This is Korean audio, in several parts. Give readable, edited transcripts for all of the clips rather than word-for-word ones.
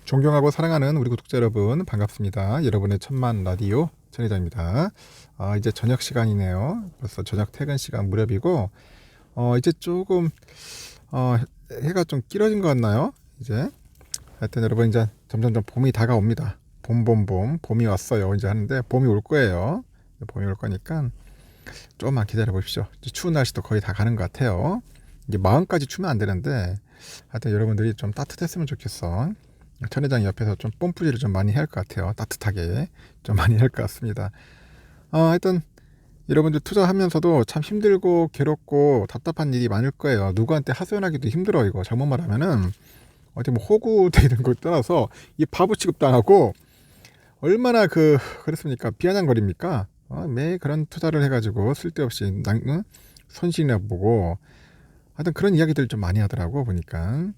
존경하고 사랑하는 우리 구독자 여러분 반갑습니다. 여러분의 천만 라디오 천혜자입니다. 이제 저녁 시간이네요. 벌써 저녁 퇴근 시간 무렵이고 이제 조금 어, 해가 좀 길어진 것 같나요? 이제 하여튼 여러분 이제 점점점 봄이 다가옵니다. 봄이 왔어요. 이제 하는데 봄이 올 거예요. 봄이 올 거니까 조금만 기다려 보십시오. 추운 날씨도 거의 다 가는 것 같아요. 이게 마음까지 추면 안 되는데 하여튼 여러분들이 좀 따뜻했으면 좋겠어. 천회장 옆에서 좀 뽐뿌지를 좀 많이 해야 할 것 같아요. 따뜻하게 좀 많이 할 것 같습니다. 하여튼 여러분들 투자하면서도 참 힘들고 괴롭고 답답한 일이 많을 거예요. 누구한테 하소연하기도 힘들어. 이거 잘못 말하면은 어디 뭐 호구되는 걸 떠나서 이 바보 취급당하고 얼마나 그랬습니까? 비아냥거립니까? 매 그런 투자를 해가지고 쓸데없이 손실이나 보고 하여튼 그런 이야기들 좀 많이 하더라고 보니까.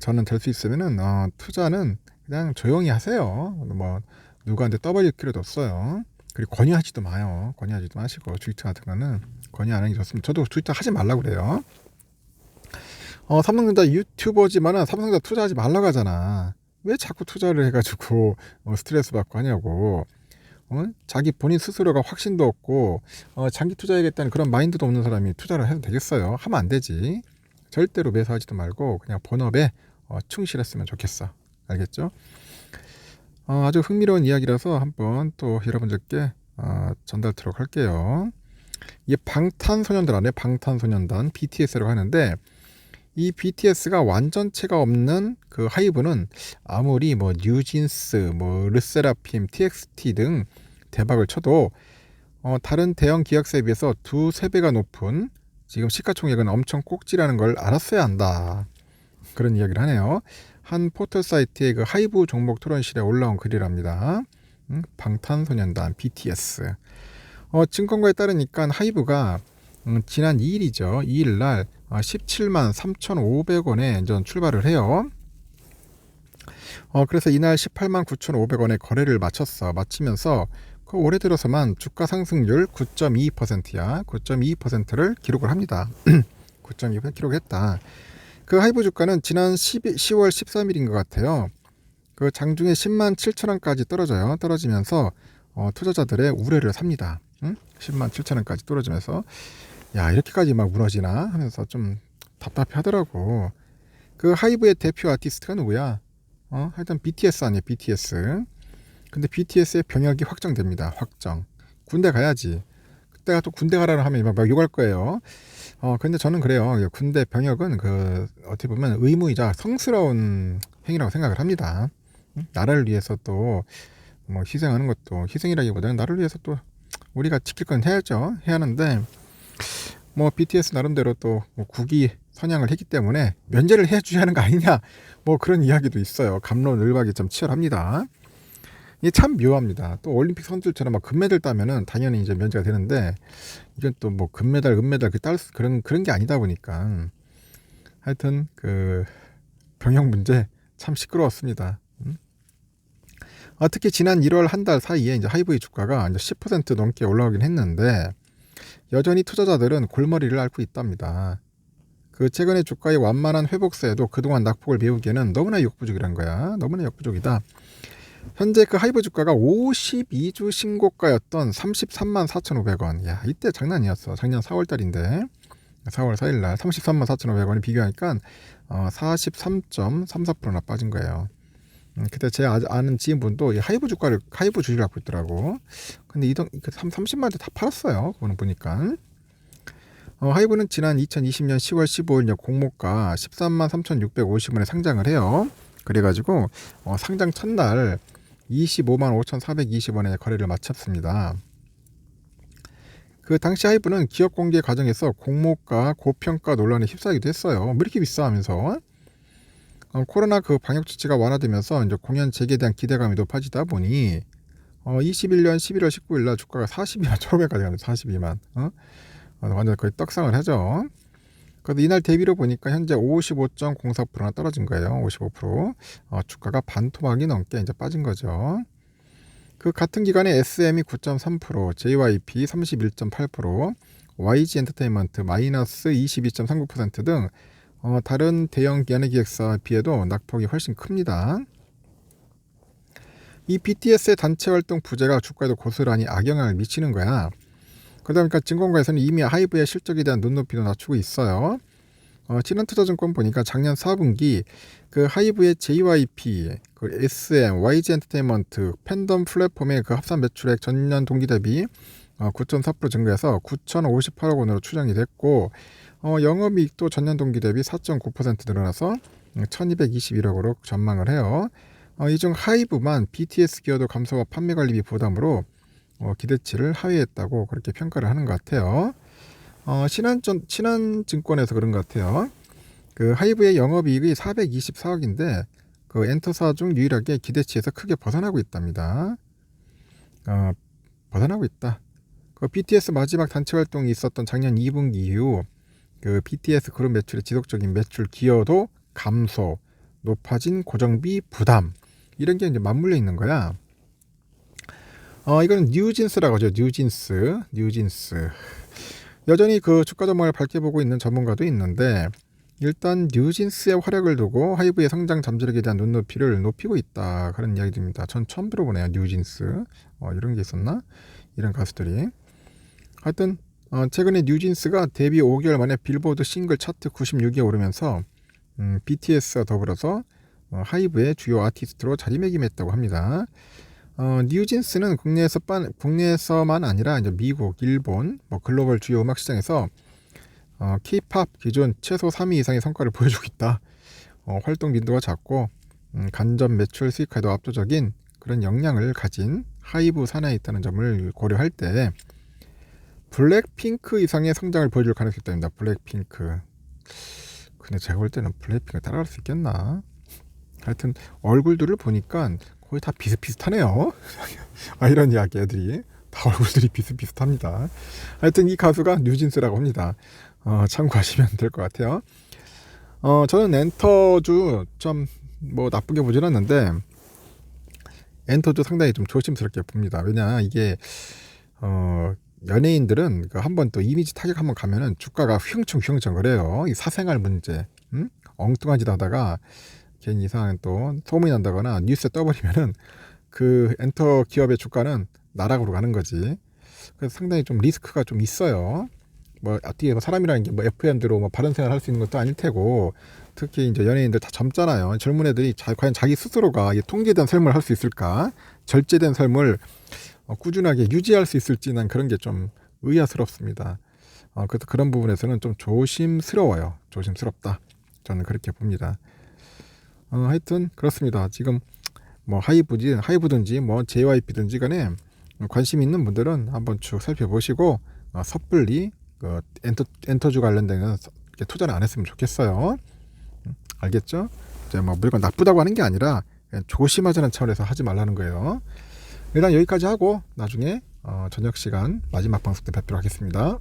저는 될 수 있으면은 투자는 그냥 조용히 하세요. 뭐 누구한테 떠벌릴 필요도 없어요. 그리고 권유하지도 마요. 권유하지도 마시고 주식투자 같은 거는 권유 안 하는 게 좋습니다. 저도 주식투자 하지 말라고 그래요. 삼성전자 유튜버지만은 삼성전자 투자하지 말라고 하잖아. 왜 자꾸 투자를 해가지고 스트레스 받고 하냐고. 자기 본인 스스로가 확신도 없고 장기 투자해야겠다는 그런 마인드도 없는 사람이 투자를 해도 되겠어요? 하면 안 되지. 절대로 매수하지도 말고 그냥 본업에 충실했으면 좋겠어. 알겠죠? 아주 흥미로운 이야기라서 한번 또 여러분들께 전달토록 할게요. 이게 방탄소년단 안에 방탄소년단 BTS라고 하는데 이 BTS가 완전체가 없는 그 하이브는 아무리 뭐 뉴진스, 뭐 르세라핌, TXT 등 대박을 쳐도 다른 대형 기획사에 비해서 두세 배가 높은 지금 시가총액은 엄청 꼭지라는 걸 알았어야 한다. 그런 이야기를 하네요. 한 포털 사이트의 그 하이브 종목 토론실에 올라온 글이랍니다. 방탄소년단 BTS. 증권가에 따르니까 하이브가 지난 2일이죠. 2일 날 17만 3,500원에 전 출발을 해요. 그래서 이날 18만 9,500원에 거래를 마치면서 그 올해 들어서만 주가 상승률 9.2%야. 9.2%를 기록을 합니다. 9.2% 기록했다. 그 하이브 주가는 지난 10월 13일인 것 같아요. 그 장중에 10만 7천 원까지 떨어져요. 떨어지면서 투자자들의 우려를 삽니다. 10만 7천 원까지 떨어지면서 야 이렇게까지 막 무너지나 하면서 좀 답답해 하더라고. 그 하이브의 대표 아티스트가 누구야? 하여튼 BTS 아니에요. BTS. 근데 BTS의 병역이 확정됩니다. 확정. 군대 가야지. 그때가 또 군대 가라고 하면 막 욕할 거예요. 근데 저는 그래요. 군대 병역은 어떻게 보면 의무이자 성스러운 행위라고 생각을 합니다. 나라를 위해서 또 뭐 희생하는 것도 희생이라기보다는 나를 위해서 또 우리가 지킬 건 해야죠. 해야 하는데 뭐 BTS 나름대로 또뭐 국위 선양을 했기 때문에 면제를 해줘야 하는 거 아니냐 뭐 그런 이야기도 있어요. 갑론을박이 좀 치열합니다. 이게 참 묘합니다. 또 올림픽 선수들처럼 막 금메달 따면은 당연히 이제 면제가 되는데 이건 또 뭐 금메달, 은메달 그런 게 아니다 보니까 하여튼 병역 문제 참 시끄러웠습니다. 특히 지난 1월 한 달 사이에 이제 하이브의 주가가 이제 10% 넘게 올라오긴 했는데 여전히 투자자들은 골머리를 앓고 있답니다. 최근의 주가의 완만한 회복세에도 그동안 낙폭을 메우기에는 너무나 역부족이란 거야. 너무나 역부족이다. 현재 그 하이브 주가가 52주 신고가였던 33만 4,500원. 야, 이때 장난이었어. 작년 4월달인데 4월 4일날 33만 4,500원이 비교하니까 43.34%나 빠진 거예요. 그때 제 아는 지인분도 이 하이브 주식을 갖고 있더라고. 근데 30만 원대 다 팔았어요. 그거는 보니까. 하이브는 지난 2020년 10월 15일 공모가 13만 3,650원에 상장을 해요. 그래가지고 상장 첫날 25만 5,420원에 거래를 마쳤습니다. 그 당시 하이브는 기업 공개 과정에서 공모가 고평가 논란에 휩싸이기도 했어요. 왜 이렇게 비싸 하면서. 코로나 방역 조치가 완화되면서 이제 공연 재개에 대한 기대감이 높아지다 보니 21년 11월 19일 날 주가가 42만 1,500까지 갑니다. 42만. 완전 거의 떡상을 하죠. 그래도 이날 대비로 보니까 현재 55.04%나 떨어진 거예요. 55%. 주가가 반토막이 넘게 이제 빠진 거죠. 같은 기간에 SM이 9.3%, JYP 31.8%, YG 엔터테인먼트 마이너스 22.39% 등 다른 대형 연예기획사에 비해도 낙폭이 훨씬 큽니다. 이 BTS의 단체 활동 부재가 주가에도 고스란히 악영향을 미치는 거야. 그러다 보니까 증권가에서는 이미 하이브의 실적에 대한 눈높이도 낮추고 있어요. 신한투자증권 보니까 작년 4분기 그 하이브의 JYP, 그 SM, YG 엔터테인먼트, 팬덤 플랫폼의 그 합산 매출액 전년 동기 대비 9.4% 증가해서 9,058억 원으로 추정이 됐고, 영업이익도 전년 동기 대비 4.9% 늘어나서 1,221억으로 전망을 해요. 이 중 하이브만 BTS 기여도 감소와 판매 관리비 부담으로 기대치를 하회했다고 그렇게 평가를 하는 것 같아요. 신한증권에서 그런 것 같아요. 그 하이브의 영업이익이 424억인데 그 엔터사 중 유일하게 기대치에서 크게 벗어나고 있답니다. 벗어나고 있다. 그 BTS 마지막 단체 활동이 있었던 작년 2분기 이후 그 BTS 그룹 매출의 지속적인 매출 기여도 감소, 높아진 고정비 부담, 이런 게 이제 맞물려 있는 거야. 이거는 뉴진스라고 하죠. 뉴진스. 여전히 그 주가 전망을 밝게 보고 있는 전문가도 있는데, 일단 뉴진스의 활약을 두고 하이브의 성장 잠재력에 대한 눈높이를 높이고 있다, 그런 이야기입니다. 전 처음 들어보네요. 뉴진스. 이런 게 있었나? 이런 가수들이. 하여튼 최근에 뉴진스가 데뷔 5개월 만에 빌보드 싱글 차트 96위에 오르면서 BTS와 더불어서 하이브의 주요 아티스트로 자리매김했다고 합니다. 뉴진스는 국내에서만 아니라 이제 미국, 일본, 글로벌 주요 음악 시장에서 K-팝 기존 최소 3위 이상의 성과를 보여주고 있다. 활동 빈도가 작고 간접 매출 수익화에도 압도적인 그런 역량을 가진 하이브 산하에 있다는 점을 고려할 때 블랙핑크 이상의 성장을 보여줄 가능성이 있답니다. 블랙핑크. 근데 제가 볼 때는 블랙핑크 따라갈 수 있겠나? 하여튼 얼굴들을 보니까 거의 다 비슷비슷하네요. 이런 이야기, 애들이 다 얼굴들이 비슷비슷합니다. 하여튼 이 가수가 뉴진스라고 합니다. 참고하시면 될 것 같아요. 저는 엔터주 좀 나쁘게 보진 않는데, 엔터주 상당히 좀 조심스럽게 봅니다. 왜냐, 이게 연예인들은 그 한번 또 이미지 타격 한번 가면은 주가가 휘청휘청 거려요. 이 사생활 문제, 엉뚱한 짓 하다가 괜히 이상한 또 소문이 난다거나 뉴스에 떠버리면은 그 엔터 기업의 주가는 나락으로 가는 거지. 그래서 상당히 좀 리스크가 좀 있어요. 어떻게 사람이라는 게 FM대로 바른 생활 할 수 있는 것도 아닐 테고, 특히 이제 연예인들 다 젊잖아요. 젊은 애들이 과연 자기 스스로가 통제된 삶을 할 수 있을까, 절제된 삶을 꾸준하게 유지할 수 있을지, 난 그런 게 좀 의아스럽습니다. 그래서 그런 부분에서는 좀 조심스러워요. 조심스럽다. 저는 그렇게 봅니다. 하여튼 그렇습니다. 지금 하이브든지 JYP든지 간에 관심 있는 분들은 한번 쭉 살펴보시고 섣불리 그 엔터주 관련된 투자는 안 했으면 좋겠어요. 알겠죠? 이제 물건 나쁘다고 하는 게 아니라 그냥 조심하자는 차원에서 하지 말라는 거예요. 일단 여기까지 하고 나중에 저녁 시간 마지막 방송 때 뵙도록 하겠습니다.